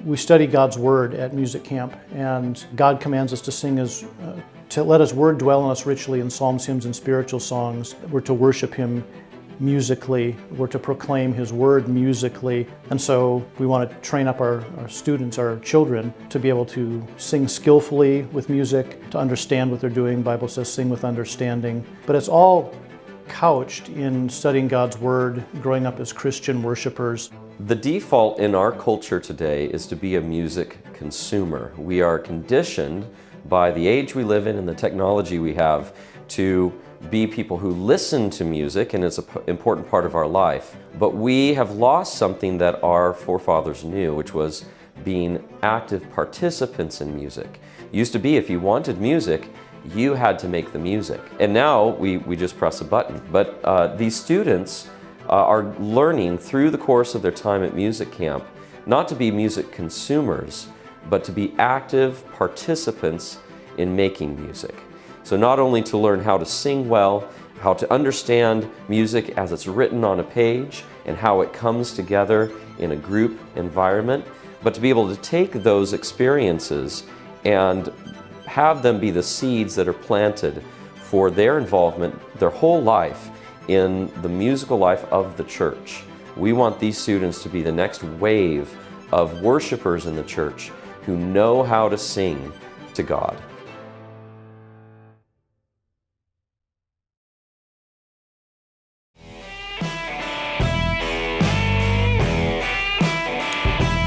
We study God's Word at music camp, and God commands us to sing to let His Word dwell in us richly in psalms, hymns, and spiritual songs. We're to worship Him musically. We're to proclaim His Word musically. And so we want to train up our students, our children, to be able to sing skillfully with music, to understand what they're doing. The Bible says sing with understanding. But it's all couched in studying God's Word, growing up as Christian worshipers. The default in our culture today is to be a music consumer. We are conditioned by the age we live in and the technology we have to be people who listen to music, and it's an important part of our life. But we have lost something that our forefathers knew, which was being active participants in music. It used to be if you wanted music, you had to make the music. And now we just press a button. But these students are learning through the course of their time at music camp not to be music consumers, but to be active participants in making music. So not only to learn how to sing well, how to understand music as it's written on a page and how it comes together in a group environment, but to be able to take those experiences and have them be the seeds that are planted for their involvement their whole life in the musical life of the church. We want these students to be the next wave of worshipers in the church who know how to sing to God.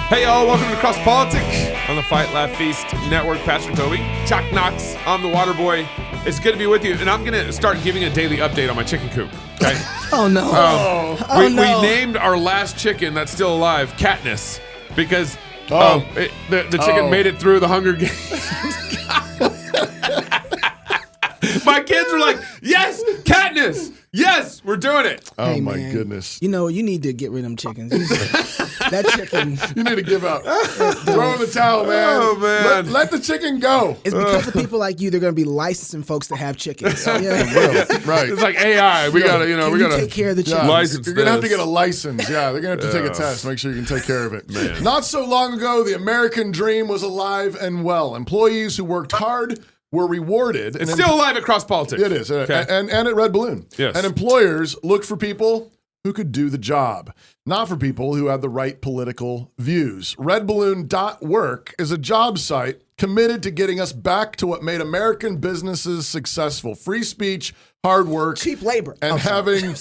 Hey y'all, welcome to Cross Politic on the Fight Laugh Feast Network. Pastor Toby, Chuck Knox, I'm the water boy. It's good to be with you, and I'm going to start giving a daily update on my chicken coop. Okay? Oh no! We named our last chicken that's still alive Katniss because the chicken made it through the Hunger Games. My kids were like, "Yes, Katniss! Yes, we're doing it!" Oh Hey, my man, goodness! You know, you need to get rid of them chickens. That chicken. You need to give up. Throw in the towel, man. Oh, man. Let the chicken go. It's because of people like you. They're going to be licensing folks to have chickens. Yeah. Right. It's like AI. We gotta, Can you take care of the chickens? license You're gonna have to this. get a license. Yeah, they're gonna have to take a test. Make sure you can take care of it. Man. Not so long ago, the American dream was alive and well. Employees who worked hard were rewarded. It's still alive at Cross Politics. It is, Okay. and at Red Balloon. Yes. And employers looked for people who could do the job, not for people who had the right political views. RedBalloon.work is a job site committed to getting us back to what made American businesses successful: free speech, hard work, Cheap labor. and having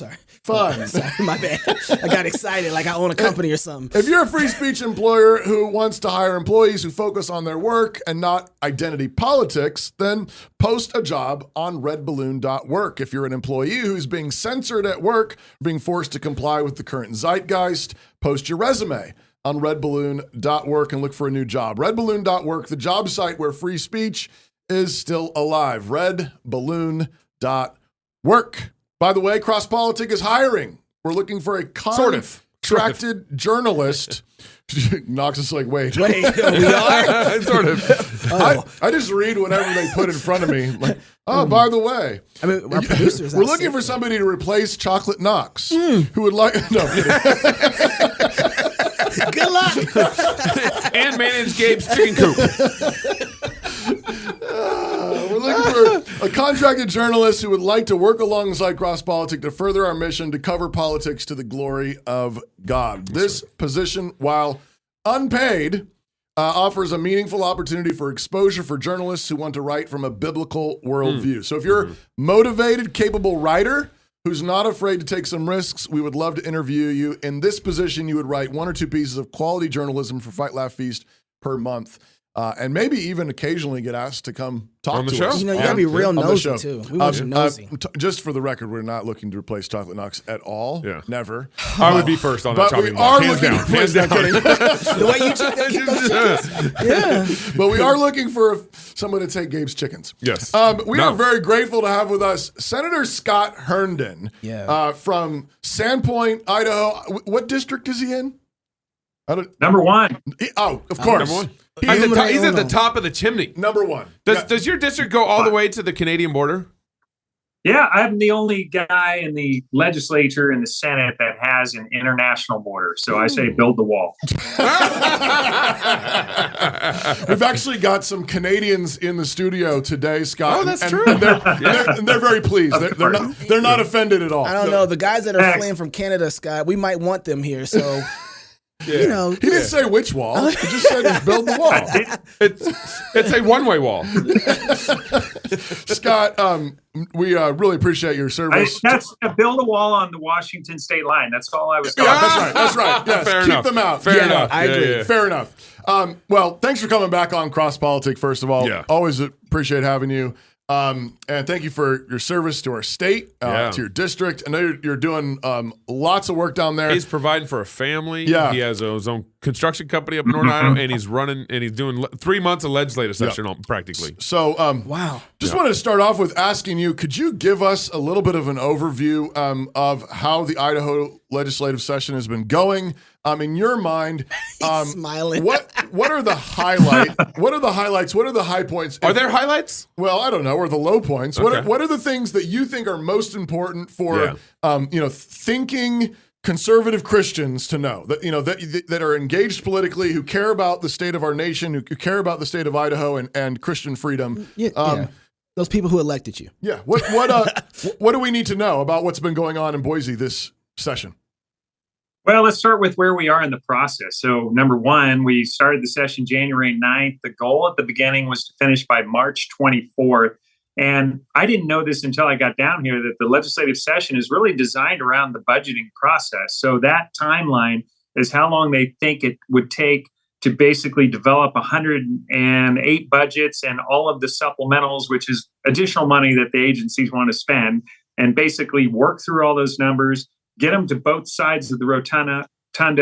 fun. Sorry, my bad. I got excited like I own a company or something. If you're a free speech employer who wants to hire employees who focus on their work and not identity politics, then post a job on redballoon.work. If you're an employee who's being censored at work, being forced to comply with the current zeitgeist, post your resume on redballoon.work and look for a new job. Redballoon.work, the job site where free speech is still alive. Redballoon.work. By the way, Cross Politic is hiring. We're looking for a contracted journalist. Knox is like, wait, we are? Sort of. I just read whatever they put in front of me. Like, by the way, I mean, our producers. we're looking for somebody to replace Chocolate Knox, who would like. No, I'm kidding. Good luck. And manage Gabe's chicken coop. We're looking for a contracted journalist who would like to work alongside Cross Politic to further our mission to cover politics to the glory of God. This position, while unpaid, offers a meaningful opportunity for exposure for journalists who want to write from a biblical worldview. So if you're a motivated, capable writer who's not afraid to take some risks, we would love to interview you. In this position, you would write 1 or 2 pieces of quality journalism for Fight Laugh Feast per month. And maybe even occasionally get asked to come talk on the to show. us. You know, you gotta be real on the nosy show. too. We want you nosy. Just for the record, we're not looking to replace Chocolate Knox at all. Yeah. Never. I would be first on that But we chopping are block. Hands looking down. to Hands replace down. The way you keep those chickens. Yeah. But we are looking for someone to take Gabe's chickens. Yes. We are very grateful to have with us Senator Scott Herndon from Sandpoint, Idaho. What district is he in? Number one. Of course. Number one. He's at the top of the chimney. Number one. Does your district go all the way to the Canadian border? Yeah, I'm the only guy in the legislature and the Senate that has an international border. So I say build the wall. We've actually got some Canadians in the studio today, Scott. Oh, that's and, true. And they're very pleased. They're not offended at all. I don't know. The guys that are fleeing from Canada, Scott, we might want them here. So, you know. He didn't say which wall. He just said build the wall. It's a one-way wall. Scott, we really appreciate your service. That's build a wall on the Washington state line. That's all I was talking Yeah, that's right. Yes, Fair keep enough. them out. Fair enough. I agree. Yeah. Fair enough. Well, thanks for coming back on Cross Politic, first of all. Yeah. Always appreciate having you. And thank you for your service to our state, to your district. I know you're doing lots of work down there. He's providing for a family. Yeah. He has his own construction company up in Northern Idaho, and he's doing 3 months of legislative session practically. So, Wow. just wanted to start off with asking you, could you give us a little bit of an overview of how the Idaho legislative session has been going? In your mind, smiling. What are the highlights? What are the highlights? What are the high points? Are there highlights? Well, I don't know, or the low points. Okay. What are the things that you think are most important for thinking conservative Christians to know that are engaged politically, who care about the state of our nation, who care about the state of Idaho and Christian freedom? Yeah. Those people who elected you. Yeah. What do we need to know about what's been going on in Boise this session? Well, let's start with where we are in the process. So, number one, we started the session January 9th. The goal at the beginning was to finish by March 24th. And I didn't know this until I got down here, that the legislative session is really designed around the budgeting process. So that timeline is how long they think it would take to basically develop 108 budgets and all of the supplementals, which is additional money that the agencies want to spend, and basically work through all those numbers, get them to both sides of the rotunda,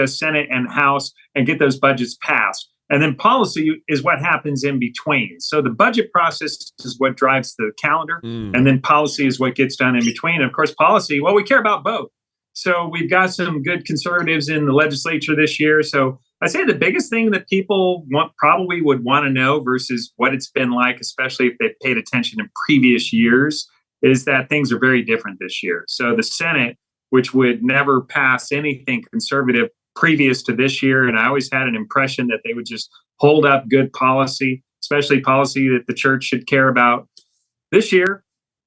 Senate and House, and get those budgets passed. And then policy is what happens in between. So the budget process is what drives the calendar, and then policy is what gets done in between. And of course, policy, well, we care about both. So we've got some good conservatives in the legislature this year. So I'd say the biggest thing that people probably would want to know versus what it's been like, especially if they've paid attention in previous years, is that things are very different this year. So the Senate, which would never pass anything conservative previous to this year. And I always had an impression that they would just hold up good policy, especially policy that the church should care about. This year,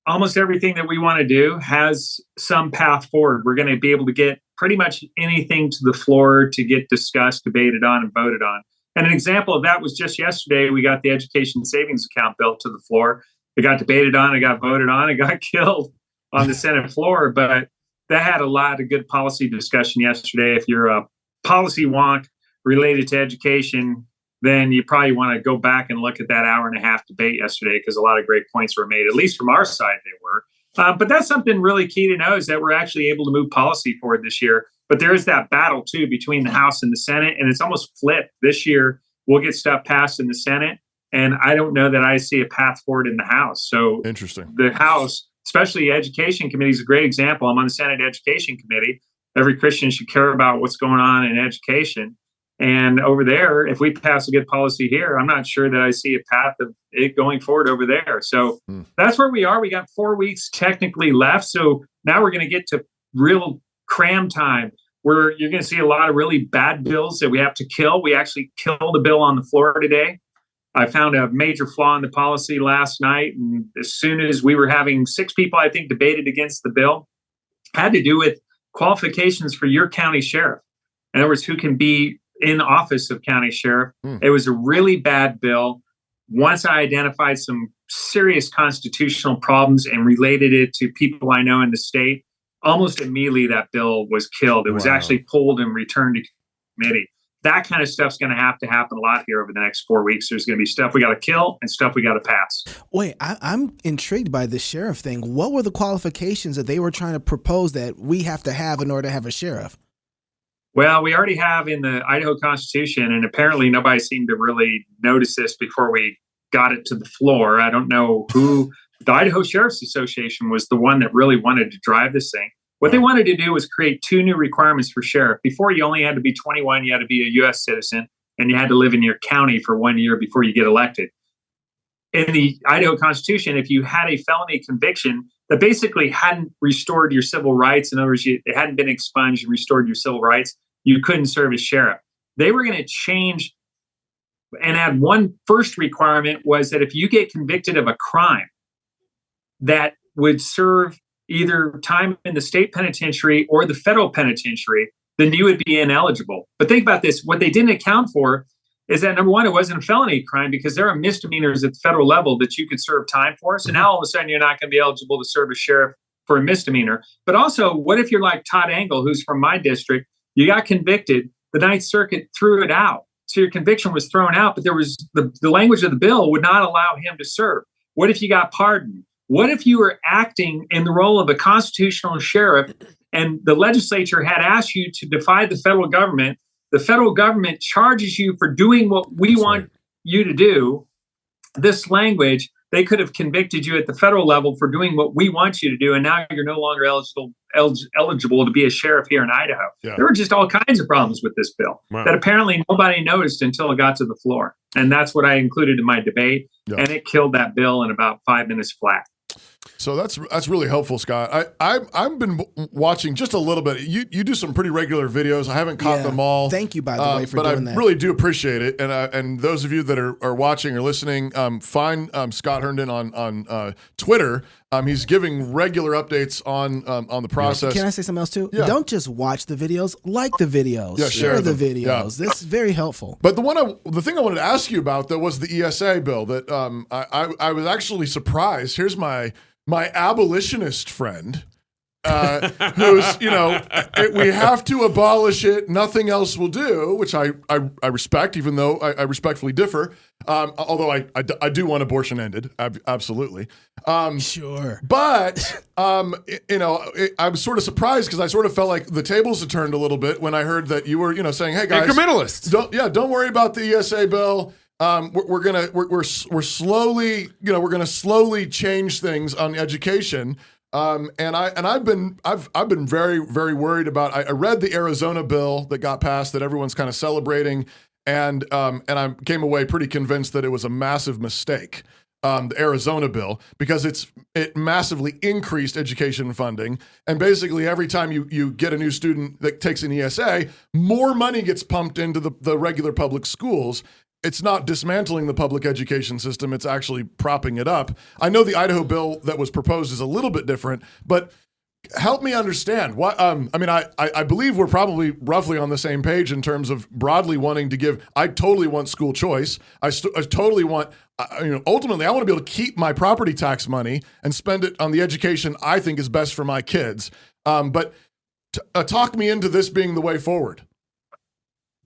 almost everything that we want to do has some path forward. We're going to be able to get pretty much anything to the floor to get discussed, debated on, and voted on. And an example of that was just yesterday, we got the education savings account bill to the floor. It got debated on, it got voted on, it got killed on the Senate floor. But that had a lot of good policy discussion yesterday. If you're a policy wonk related to education, then you probably want to go back and look at that hour and a half debate yesterday, because a lot of great points were made, at least from our side they were. But that's something really key to know, is that we're actually able to move policy forward this year. But there is that battle, too, between the House and the Senate, and it's almost flipped. This year, we'll get stuff passed in the Senate, and I don't know that I see a path forward in the House. So Interesting. The House, especially Education Committee, is a great example. I'm on the Senate Education Committee. Every Christian should care about what's going on in education. And over there, if we pass a good policy here, I'm not sure that I see a path of it going forward over there. So that's where we are. We got 4 weeks technically left. So now we're going to get to real cram time, where you're going to see a lot of really bad bills that we have to kill. We actually killed a bill on the floor today. I found a major flaw in the policy last night. And as soon as we were having 6 people, I think, debated against the bill, had to do with qualifications for your county sheriff. In other words, who can be in office of county sheriff. It was a really bad bill. Once I identified some serious constitutional problems and related it to people I know in the state, almost immediately that bill was killed. It was actually pulled and returned to committee. That kind of stuff's going to happen a lot here over the next 4 weeks. There's going to be stuff we got to kill and stuff we got to pass. Wait, I'm intrigued by the sheriff thing. What were the qualifications that they were trying to propose that we have to have in order to have a sheriff? Well, we already have in the Idaho Constitution, and apparently nobody seemed to really notice this before we got it to the floor. I don't know who. The Idaho Sheriff's Association was the one that really wanted to drive this thing. What they wanted to do was create 2 new requirements for sheriff. Before, you only had to be 21, you had to be a U.S. citizen, and you had to live in your county for 1 year before you get elected. In the Idaho Constitution, if you had a felony conviction, that basically hadn't restored your civil rights. In other words, it hadn't been expunged and restored your civil rights, you couldn't serve as sheriff. They were going to change and add one first requirement was that if you get convicted of a crime that would serve either time in the state penitentiary or the federal penitentiary, then you would be ineligible. But think about this. What they didn't account for is that, number one, it wasn't a felony crime because there are misdemeanors at the federal level that you could serve time for. So now all of a sudden you're not going to be eligible to serve as sheriff for a misdemeanor. But also, what if you're like Todd Engel, who's from my district, you got convicted, the Ninth Circuit threw it out. So your conviction was thrown out, but there was the language of the bill would not allow him to serve. What if you got pardoned? What if you were acting in the role of a constitutional sheriff and the legislature had asked you to defy the federal government? The federal government charges you for doing what we want you to do. This language, they could have convicted you at the federal level for doing what we want you to do, and now you're no longer eligible to be a sheriff here in Idaho. Yeah. There were just all kinds of problems with this bill that apparently nobody noticed until it got to the floor. And that's what I included in my debate, and it killed that bill in about 5 minutes flat. So that's really helpful, Scott. I've been watching just a little bit. You do some pretty regular videos. I haven't caught them all. Thank you, by the way, for doing that. But I really do appreciate it. And those of you that are watching or listening, find Scott Herndon on Twitter. He's giving regular updates on the process. Can I say something else too? Yeah. Don't just watch the videos, like the videos, share the videos. Yeah. This is very helpful. But the thing I wanted to ask you about though was the ESA bill that I was actually surprised. Here's my abolitionist friend, who's, we have to abolish it. Nothing else will do, which I respect, even though I respectfully differ. Although I do want abortion ended. Absolutely. Sure. But, I was sort of surprised because I sort of felt like the tables had turned a little bit when I heard that you were, saying, hey guys, incrementalists. Don't worry about the ESA bill. We're slowly slowly change things on education. And I've been very, very worried about. I read the Arizona bill that got passed that everyone's kind of celebrating, and I came away pretty convinced that it was a massive mistake. The Arizona bill, because it massively increased education funding, and basically every time you get a new student that takes an ESA, more money gets pumped into the regular public schools. It's not dismantling the public education system. It's actually propping it up. I know the Idaho bill that was proposed is a little bit different, but help me understand. What I believe we're probably roughly on the same page in terms of broadly wanting to give. I totally want school choice. I totally want, ultimately, I want to be able to keep my property tax money and spend it on the education I think is best for my kids. But talk me into this being the way forward.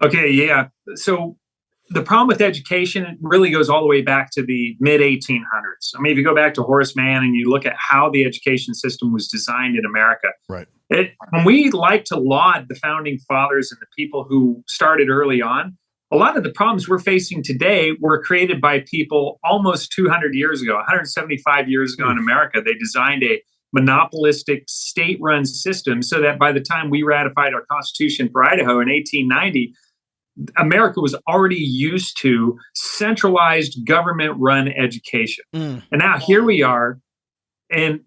Okay, yeah. So the problem with education really goes all the way back to the mid 1800s. I mean, if you go back to Horace Mann and you look at how the education system was designed in America, right? When we like to laud the founding fathers and the people who started early on, a lot of the problems we're facing today were created by people almost 200 years ago, 175 years ago in America. They designed a monopolistic state-run system so that by the time we ratified our Constitution for Idaho in 1890, America was already used to centralized government-run education. And now here we are in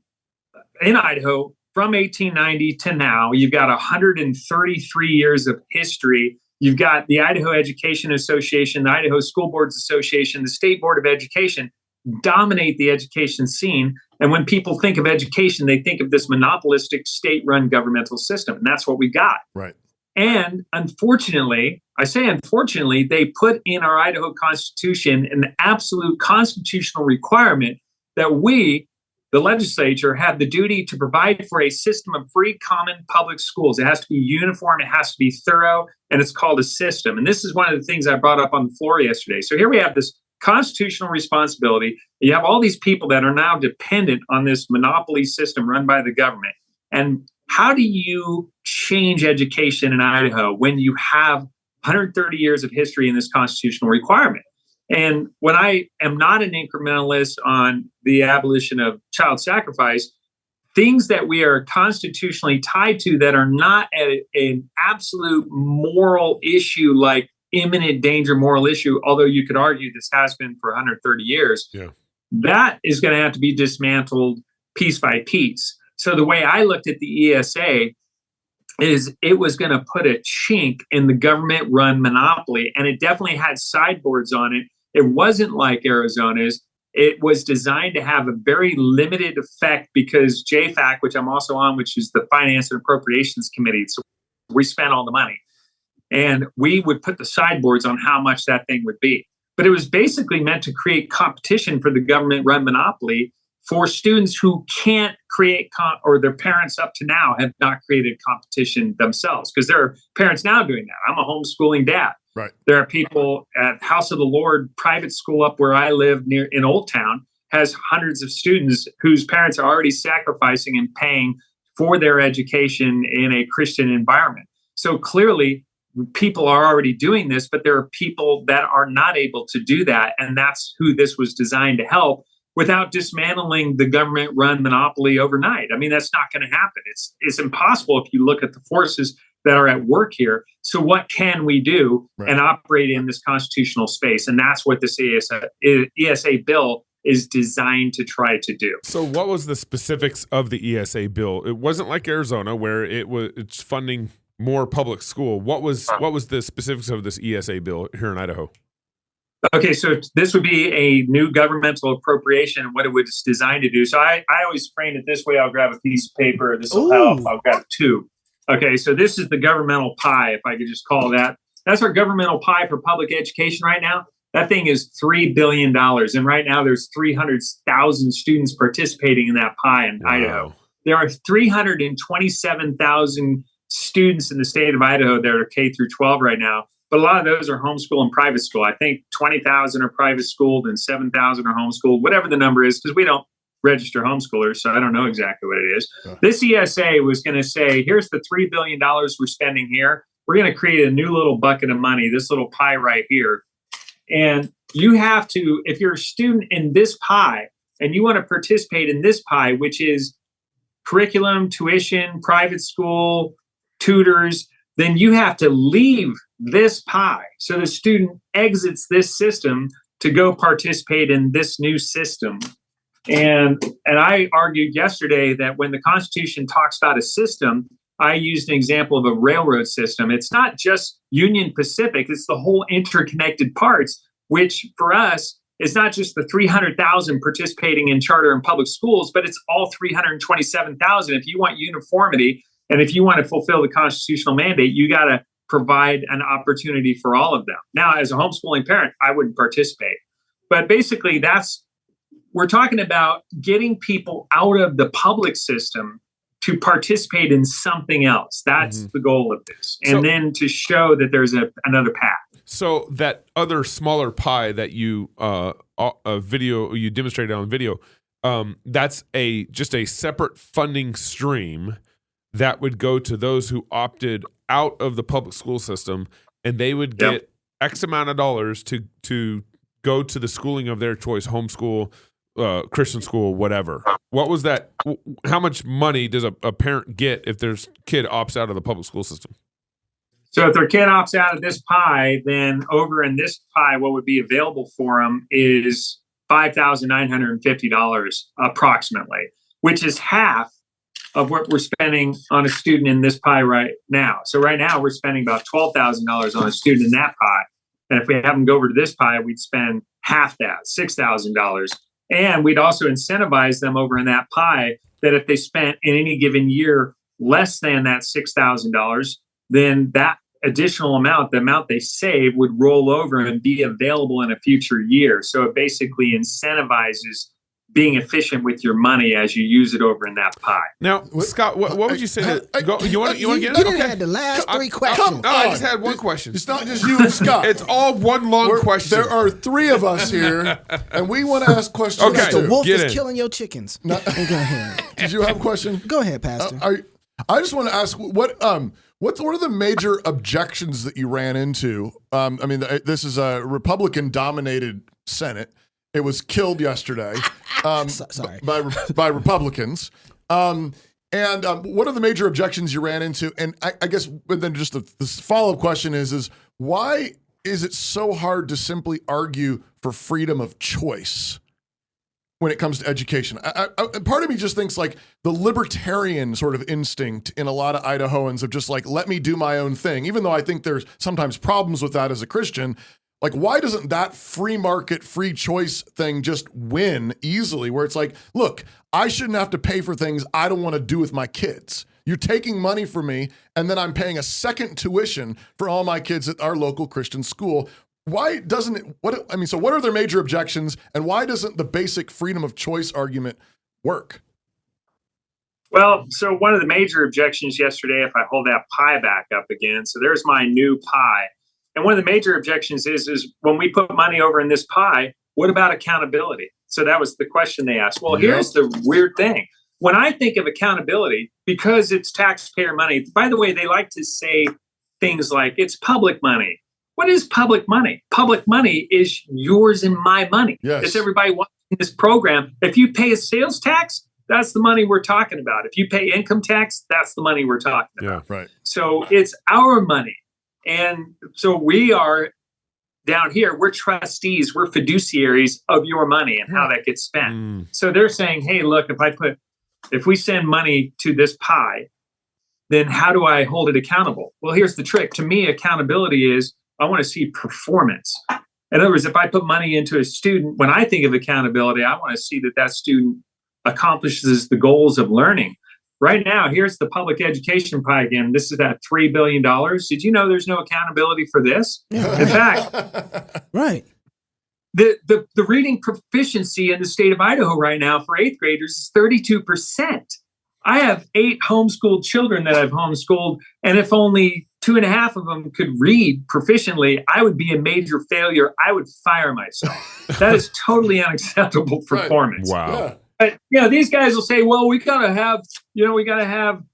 Idaho from 1890 to now. You've got 133 years of history. You've got the Idaho Education Association, the Idaho School Boards Association, the State Board of Education dominate the education scene. And when people think of education, they think of this monopolistic state-run governmental system. And that's what we got. Right. And unfortunately, I say unfortunately, they put in our Idaho Constitution an absolute constitutional requirement that we, the legislature, have the duty to provide for a system of free common public schools. It has to be uniform, it has to be thorough, and it's called a system. And this is one of the things I brought up on the floor yesterday. So here we have this constitutional responsibility. You have all these people that are now dependent on this monopoly system run by the government. And how do you change education in Idaho when you have 130 years of history in this constitutional requirement? And when I am not an incrementalist on the abolition of child sacrifice, things that we are constitutionally tied to that are not an absolute moral issue like imminent danger moral issue, although you could argue this has been for 130 years, that is going to have to be dismantled piece by piece. So the way I looked at the ESA is it was going to put a chink in the government-run monopoly, and it definitely had sideboards on it. It wasn't like Arizona's. It was designed to have a very limited effect because JFAC, which I'm also on, which is the Finance and Appropriations Committee, so we spent all the money. And we would put the sideboards on how much that thing would be. But it was basically meant to create competition for the government-run monopoly for students who can't create, or their parents up to now have not created competition themselves, because there are parents now doing that. I'm a homeschooling dad. Right. There are people at House of the Lord private school up where I live near in Old Town has hundreds of students whose parents are already sacrificing and paying for their education in a Christian environment. So clearly, people are already doing this, but there are people that are not able to do that. And that's who this was designed to help without dismantling the government-run monopoly overnight. I mean, that's not going to happen. It's impossible if you look at the forces that are at work here. So what can we do and operate in this constitutional space? And that's what this ESA bill is designed to try to do. So what was the specifics of the ESA bill? It wasn't like Arizona where it's funding more public school. What was the specifics of this ESA bill here in Idaho? Okay, so this would be a new governmental appropriation, what it was designed to do. So I always frame it this way. I'll grab a piece of paper. This will help. I'll grab two. Okay, so this is the governmental pie, if I could just call it that. That's our governmental pie for public education right now. That thing is $3 billion. And right now there's 300,000 students participating in that pie in Idaho. There are 327,000 students in the state of Idaho that are K through 12 right now. But a lot of those are homeschool and private school. I think 20,000 are private schooled and 7,000 are homeschooled, whatever the number is, because we don't register homeschoolers, so I don't know exactly what it is. This ESA was going to say, here's the $3 billion we're spending here. We're going to create a new little bucket of money, this little pie right here. And you have to, if you're a student in this pie and you want to participate in this pie, which is curriculum, tuition, private school, tutors, then you have to leave this pie. So the student exits this system to go participate in this new system. And I argued yesterday that when the Constitution talks about a system, I used an example of a railroad system. It's not just Union Pacific, it's the whole interconnected parts, which for us is not just the 300,000 participating in charter and public schools, but it's all 327,000. If you want uniformity and if you want to fulfill the constitutional mandate, you got to provide an opportunity for all of them. Now, as a homeschooling parent, I wouldn't participate. But basically, we're talking about getting people out of the public system to participate in something else. That's the goal of this. And then to show that there's another path. So that other smaller pie that you you demonstrated on video, that's just a separate funding stream that would go to those who opted out of the public school system, and they would get X amount of dollars to go to the schooling of their choice, homeschool, Christian school, whatever. What was that? How much money does a parent get if their kid opts out of the public school system? So if their kid opts out of this pie, then over in this pie, what would be available for them is $5,950 approximately, which is half of what we're spending on a student in this pie right now. So right now we're spending about $12,000 on a student in that pie. And if we have them go over to this pie, we'd spend half that, $6,000. And we'd also incentivize them over in that pie that if they spent in any given year less than that $6,000, then that additional amount, the amount they save, would roll over and be available in a future year. So it basically incentivizes being efficient with your money as you use it over in that pie. Now, Scott, what would you say? You want to get You it? didn't have the last three questions. I just had one question. It's not just you and Scott. It's all one long question. There are three of us here, and we want to ask questions. Okay. too. The wolf Get is in. killing your chickens. Go ahead. Did you have a question? Go ahead, Pastor. I just want to ask what are the major objections that you ran into? I mean, this is a Republican-dominated Senate. It was killed yesterday Sorry. by Republicans. And what are the major objections you ran into? And I guess, but then just this follow-up question is why is it so hard to simply argue for freedom of choice? when it comes to education. Part of me just thinks like the libertarian sort of instinct in a lot of Idahoans of just like, let me do my own thing, even though I think there's sometimes problems with that as a Christian. Like, why doesn't that free market, free choice thing just win easily? Where it's like, look, I shouldn't have to pay for things I don't want to do with my kids. You're taking money from me, and then I'm paying a second tuition for all my kids at our local Christian school. Why doesn't it, so what are their major objections, and why doesn't the basic freedom of choice argument work? Well, so one of the major objections yesterday, if I hold that pie back up again, so there's my new pie. And one of the major objections is when we put money over in this pie, what about accountability? So that was the question they asked. Well, here's the weird thing. When I think of accountability, because it's taxpayer money, by the way, they like to say things like it's public money. What is public money? Public money is yours and my money. Yes. It's everybody watching this program. If you pay a sales tax, that's the money we're talking about. If you pay income tax, that's the money we're talking about. Yeah, right. So it's our money. And so we are down here, we're trustees, we're fiduciaries of your money and how that gets spent. So they're saying, hey, look, if we send money to this pie, then how do I hold it accountable? Well, here's the trick. To me, accountability is I want to see performance. In other words, if I put money into a student, when I think of accountability, I want to see that student accomplishes the goals of learning. Right now, here's the public education pie again. This is that $3 billion. Did you know there's no accountability for this? Yeah. In fact, Right. the reading proficiency in the state of Idaho right now for 8th graders is 32%. I have 8 homeschooled children that I've homeschooled, and if only 2.5 of them could read proficiently, I would be a major failure. I would fire myself. That is totally unacceptable performance. Wow. Yeah. But, these guys will say, well, we gotta have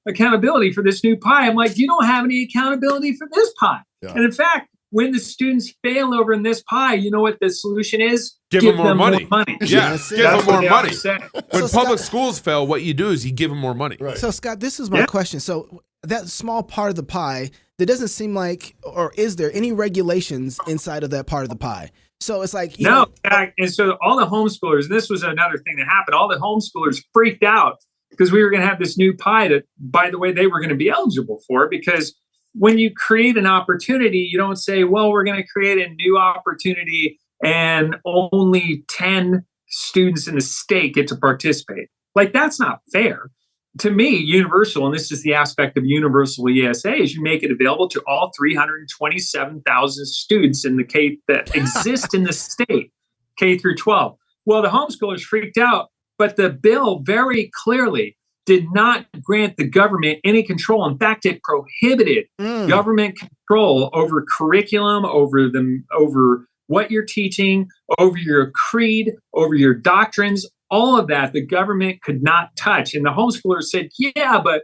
accountability for this new pie. I'm like, you don't have any accountability for this pie. Yeah. And in fact, when the students fail over in this pie, you know what the solution is? Give them more money. Yeah, That's it. give them more money. Say. When So public Scott- schools fail, what you do is you give them more money. Right. So, Scott, this is my question. So, that small part of the pie, there doesn't seem like, or is there any regulations inside of that part of the pie? So it's like, No, and so all the homeschoolers, and this was another thing that happened, all the homeschoolers freaked out because we were going to have this new pie that, by the way, they were going to be eligible for, because when you create an opportunity, you don't say, well, we're going to create a new opportunity and only 10 students in the state get to participate. Like, that's not fair. To me, universal, and this is the aspect of universal ESA, is you make it available to all 327,000 students in the K that exist in the state, K through 12. Well, the homeschoolers freaked out, but the bill very clearly did not grant the government any control. In fact, it prohibited government control over curriculum, over what you're teaching, over your creed, over your doctrines. All of that, the government could not touch. And the homeschoolers said, yeah, but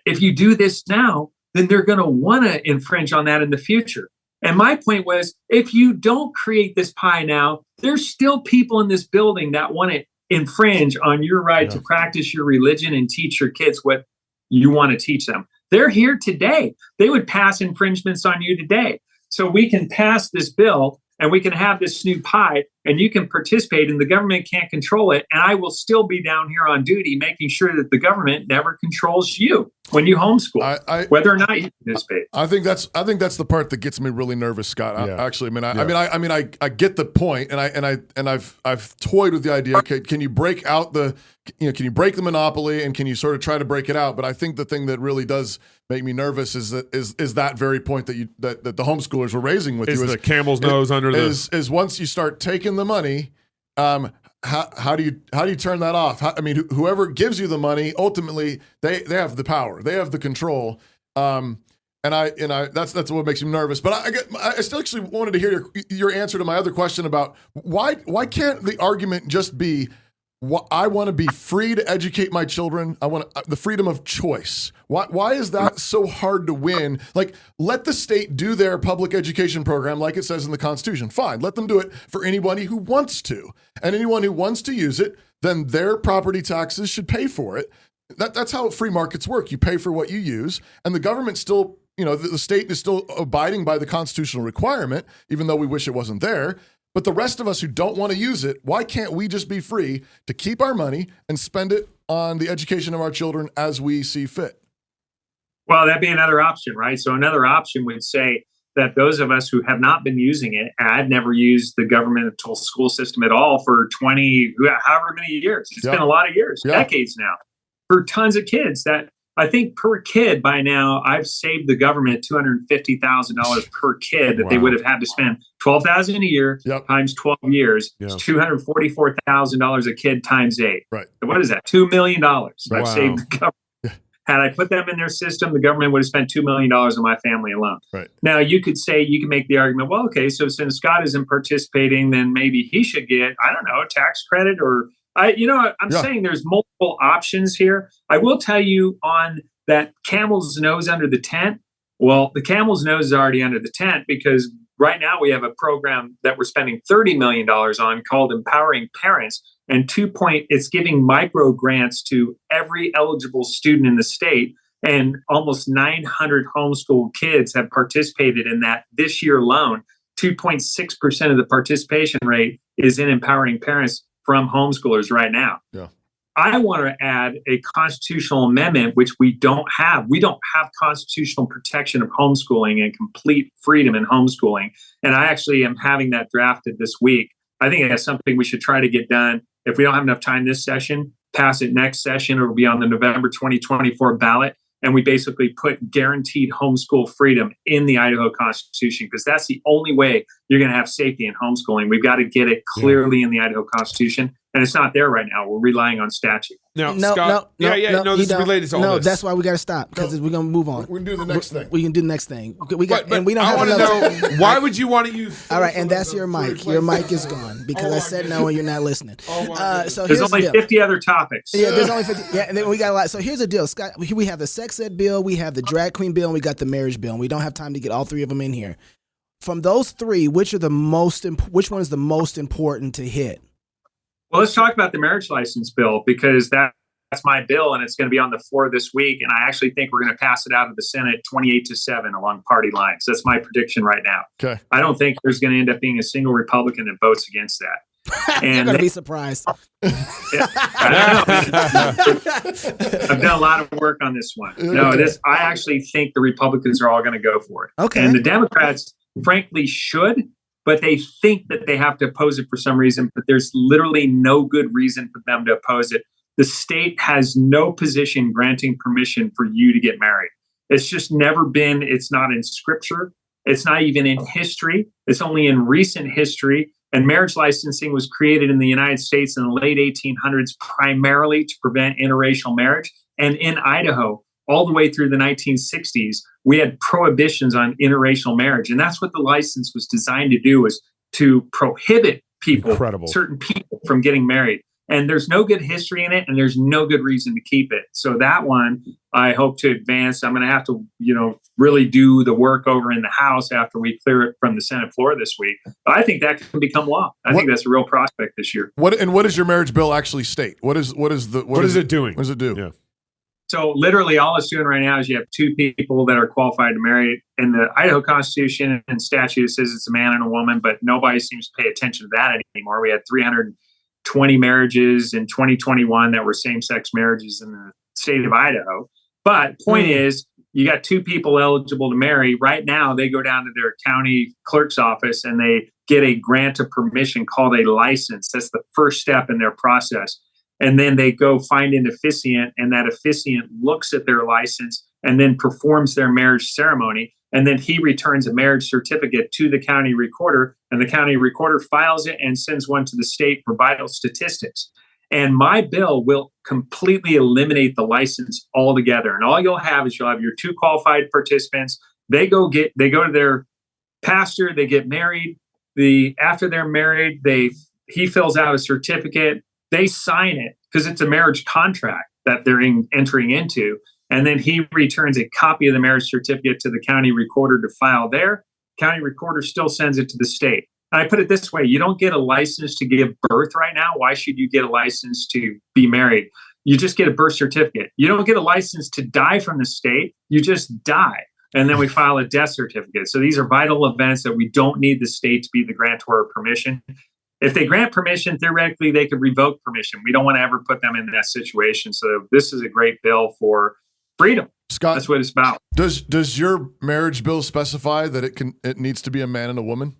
if you do this now, then they're going to want to infringe on that in the future. And my point was, if you don't create this pie now, there's still people in this building that want to infringe on your right to practice your religion and teach your kids what you want to teach them. They're here today. They would pass infringements on you today. So we can pass this bill and we can have this new pie and you can participate and the government can't control it. And I will still be down here on duty, making sure that the government never controls you when you homeschool, whether or not you participate. I think that's the part that gets me really nervous, Scott. I get the point, and I've toyed with the idea. Okay, can you break out can you break the monopoly, and can you sort of try to break it out? But I think the thing that really does make me nervous is that very point that the homeschoolers were raising with you. Is the camel's nose under the is once you start taking the money, how do you turn that off? Whoever gives you the money, ultimately they have the power, they have the control. That's what makes me nervous. But I still actually wanted to hear your answer to my other question about why can't the argument just be, I want to be free to educate my children. I want the freedom of choice. Why is that so hard to win? Like, let the state do their public education program like it says in the Constitution. Fine, let them do it for anybody who wants to. And anyone who wants to use it, then their property taxes should pay for it. That's how free markets work. You pay for what you use, and the government still, the state is still abiding by the constitutional requirement, even though we wish it wasn't there. But the rest of us who don't want to use it, why can't we just be free to keep our money and spend it on the education of our children as we see fit? Well, that'd be another option, right? So another option would say that those of us who have not been using it, and I've never used the governmental school system at all for 20, however many years. It's been a lot of years, decades now, for tons of kids that I think per kid by now, I've saved the government $250,000 per kid that they would have had to spend $12,000 a year times 12 years. It's $244,000 a kid times 8. Right. So what is that? $2 million. I've saved the government. Had I put them in their system, the government would have spent $2 million on my family alone. Right. Now, you can make the argument, well, okay, so since Scott isn't participating, then maybe he should get, I don't know, a tax credit or, I'm saying there's multiple options here. I will tell you on that camel's nose under the tent. Well, the camel's nose is already under the tent because right now we have a program that we're spending $30 million on called Empowering Parents. And it's giving micro grants to every eligible student in the state. And almost 900 homeschool kids have participated in that this year alone. 2.6% of the participation rate is in Empowering Parents from homeschoolers right now. Yeah. I want to add a constitutional amendment, which we don't have. We don't have constitutional protection of homeschooling and complete freedom in homeschooling. And I actually am having that drafted this week. I think that's something we should try to get done. If we don't have enough time this session, pass it next session. It'll be on the November 2024 ballot. And we basically put guaranteed homeschool freedom in the Idaho Constitution because that's the only way you're going to have safety in homeschooling. We've got to get it clearly in the Idaho Constitution. And it's not there right now. We're relying on statute. Now, Scott, this is related to all this. No, that's why we got to stop because we're going to move on. We can do the next thing. We can do the next thing. But we don't have enough time. Why would you want to use? All right, and that's your mic. Your mic is gone because I said no and you're not listening. So there's only 50 other topics. Yeah, there's only 50. Yeah, and then we got a lot. So here's the deal, Scott. We have the sex ed bill, we have the drag queen bill, and we got the marriage bill. And we don't have time to get all three of them in here. From those three, which one is the most important to hit? Well, let's talk about the marriage license bill because that's my bill and it's going to be on the floor this week. And I actually think we're going to pass it out of the Senate 28-7 along party lines. That's my prediction right now. Okay. I don't think there's going to end up being a single Republican that votes against that. And you're going to be surprised. I have done a lot of work on this one. I actually think the Republicans are all going to go for it. Okay. And the Democrats, frankly, should. But they think that they have to oppose it for some reason, but there's literally no good reason for them to oppose it. The state has no position granting permission for you to get married. It's just never been, it's not in scripture. It's not even in history. It's only in recent history. And marriage licensing was created in the United States in the late 1800s, primarily to prevent interracial marriage. And in Idaho, all the way through the 1960s, we had prohibitions on interracial marriage. And that's what the license was designed to do, was to prohibit certain people from getting married. And there's no good history in it, and there's no good reason to keep it. So that one, I hope to advance. I'm going to have to, really do the work over in the House after we clear it from the Senate floor this week. But I think that can become law. I think that's a real prospect this year. What does your marriage bill actually state? What is it doing? What does it do? Yeah. So literally all it's doing right now is you have two people that are qualified to marry. In the Idaho Constitution and statute, it says it's a man and a woman, but nobody seems to pay attention to that anymore. We had 320 marriages in 2021 that were same-sex marriages in the state of Idaho. But point is, you got two people eligible to marry. Right now, they go down to their county clerk's office and they get a grant of permission called a license. That's the first step in their process. And then they go find an officiant, and that officiant looks at their license and then performs their marriage ceremony. And then he returns a marriage certificate to the county recorder, and the county recorder files it and sends one to the state for vital statistics. And my bill will completely eliminate the license altogether. And all you'll have is your two qualified participants. They go to their pastor, they get married. After they're married, he fills out a certificate. They sign it because it's a marriage contract that they're entering into. And then he returns a copy of the marriage certificate to the county recorder to file there. County recorder still sends it to the state. And I put it this way, you don't get a license to give birth right now. Why should you get a license to be married? You just get a birth certificate. You don't get a license to die from the state. You just die. and then we file a death certificate. So these are vital events that we don't need the state to be the grantor of permission. If they grant permission, theoretically, they could revoke permission. We don't want to ever put them in that situation. So this is a great bill for freedom. Scott, that's what it's about. Does your marriage bill specify that it needs to be a man and a woman?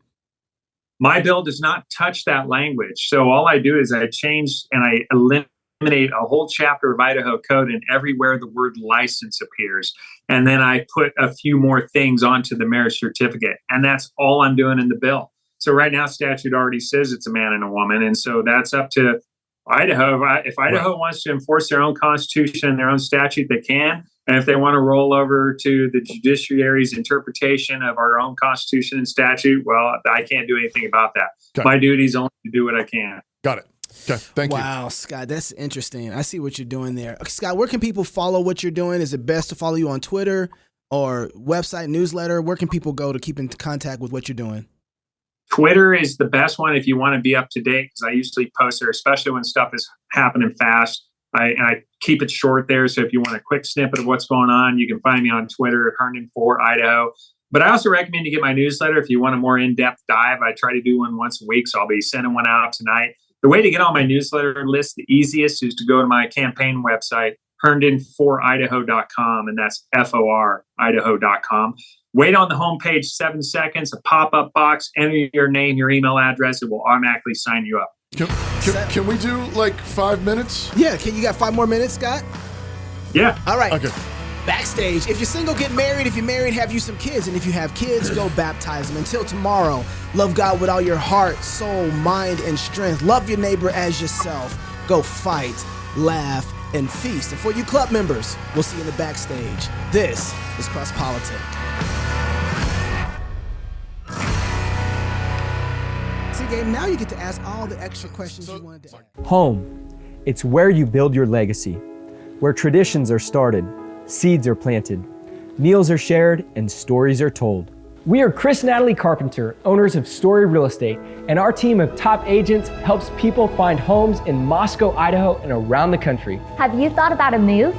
My bill does not touch that language. So all I do is I change and I eliminate a whole chapter of Idaho code, and everywhere the word license appears. And then I put a few more things onto the marriage certificate. And that's all I'm doing in the bill. So right now, statute already says it's a man and a woman. And so that's up to Idaho. If Idaho wants to enforce their own constitution and their own statute, they can. And if they want to roll over to the judiciary's interpretation of our own constitution and statute, well, I can't do anything about that. Okay. My duty is only to do what I can. Got it. Okay, thank you. Wow, Scott, that's interesting. I see what you're doing there. Okay, Scott, where can people follow what you're doing? Is it best to follow you on Twitter or website, newsletter? Where can people go to keep in contact with what you're doing? Twitter is the best one if you want to be up to date, because I usually post there, especially when stuff is happening fast. I keep it short there. So if you want a quick snippet of what's going on, you can find me on Twitter at Herndon for Idaho. But I also recommend you get my newsletter if you want a more in-depth dive. I try to do one once a week, so I'll be sending one out tonight. The way to get on my newsletter list, the easiest is to go to my campaign website, herndonforidaho.com, and that's FOR Idaho.com. Wait on the homepage 7 seconds, a pop-up box, enter your name, your email address. It will automatically sign you up. Can we do like 5 minutes? Yeah, you got 5 more minutes, Scott? Yeah. All right. Okay. Backstage. If you're single, get married. If you're married, have you some kids. And if you have kids, go baptize them. Until tomorrow, love God with all your heart, soul, mind, and strength. Love your neighbor as yourself. Go fight, laugh, and feast. And for you club members, we'll see you in the backstage. This is Cross Politic. See, Gabe, now you get to ask all the extra questions you wanted to ask. Home. It's where you build your legacy, where traditions are started, seeds are planted, meals are shared, and stories are told. We are Chris and Natalie Carpenter, owners of Story Real Estate, and our team of top agents helps people find homes in Moscow, Idaho, and around the country. Have you thought about a move?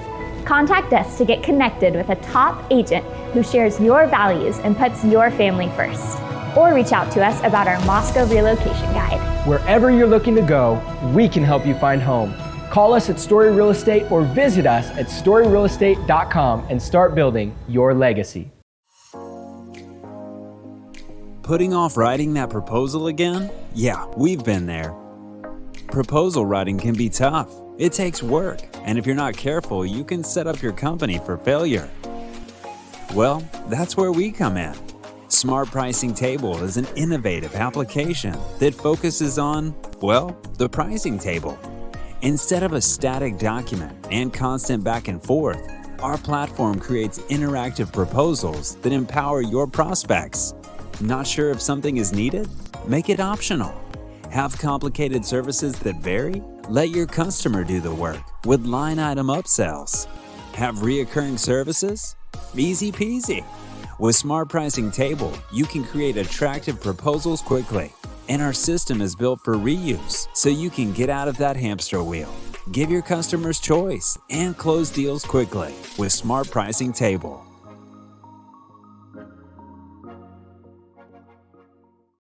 Contact us to get connected with a top agent who shares your values and puts your family first. Or reach out to us about our Moscow relocation guide. Wherever you're looking to go, we can help you find home. Call us at Story Real Estate or visit us at storyrealestate.com and start building your legacy. Putting off writing that proposal again? Yeah, we've been there. Proposal writing can be tough. It takes work, and if you're not careful, you can set up your company for failure. Well, that's where we come in. Smart Pricing Table is an innovative application that focuses on, well, the pricing table. Instead of a static document and constant back and forth, our platform creates interactive proposals that empower your prospects. Not sure if something is needed? Make it optional. Have complicated services that vary? Let your customer do the work with line item upsells. Have reoccurring services? Easy peasy. With Smart Pricing Table, you can create attractive proposals quickly. And our system is built for reuse, so you can get out of that hamster wheel. Give your customers choice and close deals quickly with Smart Pricing Table.